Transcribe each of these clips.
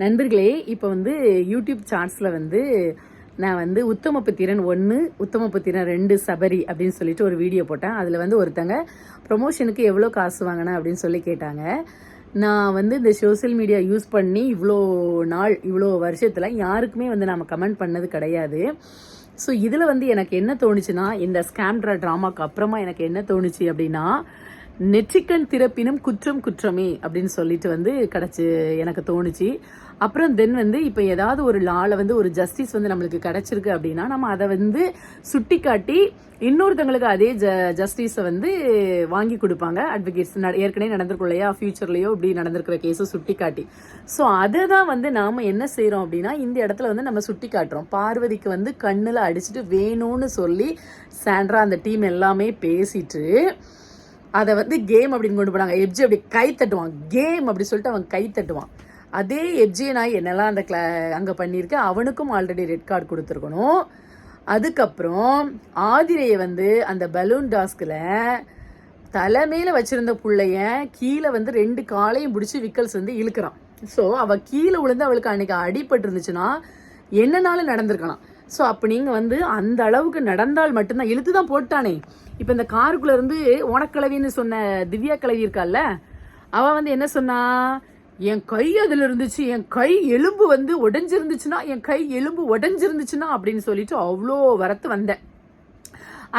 நண்பர்களே, இப்போ வந்து யூடியூப் சார்ட்ஸில் வந்து நான் வந்து உத்தமபுத்திரன் 1, உத்தமபுத்திரன் 2 சபரி அப்படின்னு சொல்லிட்டு ஒரு வீடியோ போட்டேன். அதில் வந்து ஒருத்தங்க ப்ரொமோஷனுக்கு எவ்வளோ காசு வாங்கினேன் அப்படின்னு சொல்லி கேட்டாங்க. நான் வந்து இந்த சோசியல் மீடியா யூஸ் பண்ணி இவ்வளோ நாள், இவ்வளோ வருஷத்தில் யாருக்குமே வந்து நம்ம கமெண்ட் பண்ணது கிடையாது. ஸோ இதில் வந்து எனக்கு என்ன தோணுச்சுன்னா, இந்த ஸ்கேம்ட்ரா ட்ராமாக்கு அப்புறமா எனக்கு என்ன தோணுச்சு அப்படின்னா, நெற்றிக்கண் திறப்பினும் குற்றம் குற்றமே அப்படின்னு சொல்லிட்டு வந்து கிடச்சி எனக்கு தோணுச்சு. அப்புறம் தென் வந்து இப்போ ஏதாவது ஒரு லால வந்து ஒரு ஜஸ்டிஸ் வந்து நம்மளுக்கு கிடைச்சிருக்கு அப்படின்னா நம்ம அதை வந்து சுட்டி காட்டி இன்னொருத்தங்களுக்கு அதே ஜஸ்டிஸை வந்து வாங்கி கொடுப்பாங்க அட்வொகேட்ஸ். ஏற்கனவே நடந்திருக்கும் இல்லையா, ஃபியூச்சர்லேயோ இப்படி நடந்திருக்கிற கேஸை சுட்டி காட்டி. ஸோ அதை தான் வந்து நாம் என்ன செய்கிறோம் அப்படின்னா, இந்த இடத்துல வந்து நம்ம சுட்டி காட்டுறோம். பார்வதிக்கு வந்து கண்ணில் அடிச்சுட்டு வேணும்னு சொல்லி சாண்ட்ரா அந்த டீம் எல்லாமே பேசிட்டு அதை வந்து கேம் அப்படின்னு கொண்டு போனாங்க. எப்ஜி அப்படி கை தட்டுவான், கேம் அப்படி சொல்லிட்டு அவன் கை தட்டுவான். அதே எப்ஜி நான் என்னெல்லாம் அந்த அங்கே பண்ணியிருக்கேன், அவனுக்கும் ஆல்ரெடி ரெட் கார்டு கொடுத்துருக்கணும். அதுக்கப்புறம் ஆதிரையை வந்து அந்த பலூன் டாஸ்கில் தலைமையில் வச்சிருந்த பிள்ளைய கீழே வந்து 2 காலையும் பிடிச்சி விக்கல்ஸ் வந்து இழுக்கிறான். ஸோ அவள் கீழே விழுந்து அவளுக்கு அன்னைக்கு அடிபட்டு இருந்துச்சுன்னா என்னனாலும் நடந்திருக்கலாம். ஸோ அப்போ நீங்கள் வந்து அந்த அளவுக்கு நடந்தால் மட்டும்தான், இழுத்து தான் போட்டானே. இப்போ இந்த காருக்குள்ளே இருந்து ஓனக்கிழவின்னு சொன்ன திவ்யா கிழவி இருக்கால்ல, அவள் வந்து என்ன சொன்னா, என் கை அதில் இருந்துச்சு, என் கை எலும்பு வந்து உடஞ்சிருந்துச்சுன்னா, என் கை எலும்பு உடஞ்சிருந்துச்சுன்னா அப்படின்னு சொல்லிட்டு அவ்வளோ வரத்து வந்தேன்.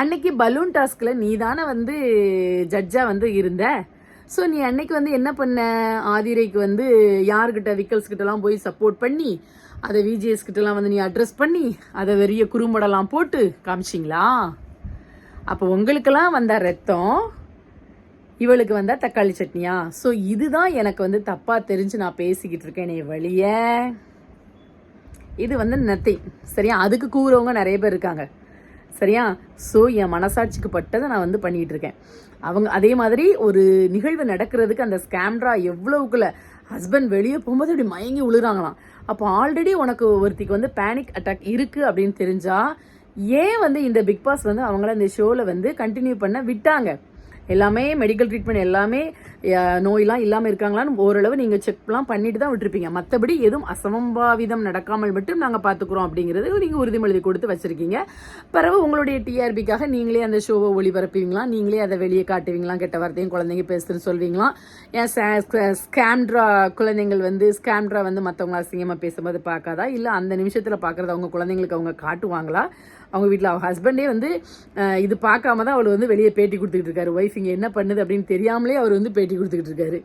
அன்னைக்கு பலூன் டாஸ்கில் நீ தானே வந்து ஜட்ஜாக வந்து இருந்த. ஸோ நீ அன்னைக்கு வந்து என்ன பண்ண, ஆதிரைக்கு வந்து யார்கிட்ட விக்கல்ஸ் கிட்டலாம் போய் சப்போர்ட் பண்ணி, அதை விஜிஎஸ் கிட்டலாம் வந்து நீ அட்ரஸ் பண்ணி அதை வெறிய குறும்படலாம் போட்டு காமிச்சிங்களா? அப்போ உங்களுக்கெல்லாம் வந்த ரத்தம் இவளுக்கு வந்தா தக்காளி சட்னியா? ஸோ இதுதான் எனக்கு வந்து தப்பாக தெரிஞ்சு நான் பேசிக்கிட்டு இருக்கேன் வழிய. இது வந்து நத்திங் சரியா. அதுக்கு கூறவங்க நிறைய பேர் இருக்காங்க சரியா. ஸோ என் மனசாட்சிக்கு பட்டதை நான் வந்து பண்ணிட்டு இருக்கேன். அவங்க அதே மாதிரி ஒரு நிகழ்வு நடக்கிறதுக்கு அந்த ஸ்கேம்ட்ரா எவ்வளவுக்குள்ள ஹஸ்பண்ட் வெளியே போகும்போது அப்படி மயங்கி விழுறாங்களாம். அப்போ ஆல்ரெடி உனக்கு ஒருத்திக்கு வந்து பேனிக் அட்டாக் இருக்கு அப்படின்னு தெரிஞ்சா ஏன் வந்து இந்த பிக் பாஸ் வந்து அவங்கள இந்த ஷோவில் வந்து கண்டினியூ பண்ண விட்டாங்க? எல்லாமே மெடிக்கல் ட்ரீட்மெண்ட் எல்லாமே நோயெல்லாம் இல்லாமல் இருக்காங்களான்னு ஓரளவு நீங்கள் செக்லாம் பண்ணிட்டு தான் விட்டுருப்பீங்க. மற்றபடி எதுவும் அசம்பாவிதம் நடக்காமல் மட்டும் நாங்கள் பார்த்துக்குறோம் அப்படிங்கிறது நீங்கள் உறுதிமொழி கொடுத்து வச்சுருக்கீங்க. பிறகு உங்களுடைய டிஆர்பிக்காக நீங்களே அந்த ஷோவை ஒளிபரப்புவீங்களா, நீங்களே அதை வெளியே காட்டுவீங்களாம், கெட்ட வார்த்தையும் குழந்தைங்க பேசுன்னு சொல்வீங்களாம். ஏன் ஸ்கேம்ட்ரா குழந்தைங்கள் வந்து ஸ்கேம்ட்ரா வந்து மற்றவங்க அசிங்கமாக பேசும்போது பார்க்காதா, இல்லை அந்த நிமிஷத்தில் பார்க்குறது அவங்க குழந்தைங்களுக்கு அவங்க காட்டுவாங்களா? அவங்க வீட்டில் அவங்க ஹஸ்பண்டே வந்து இது பார்க்காம தான் அவள் வந்து வெளியே பேட்டி கொடுத்துக்கிட்டு இருக்காரு. ஒய்ஃப் இங்கே என்ன பண்ணுது அப்படின்னு தெரியாமலே அவர் வந்து பேட்டி கொடுத்துக்கிட்டு இருக்காரு.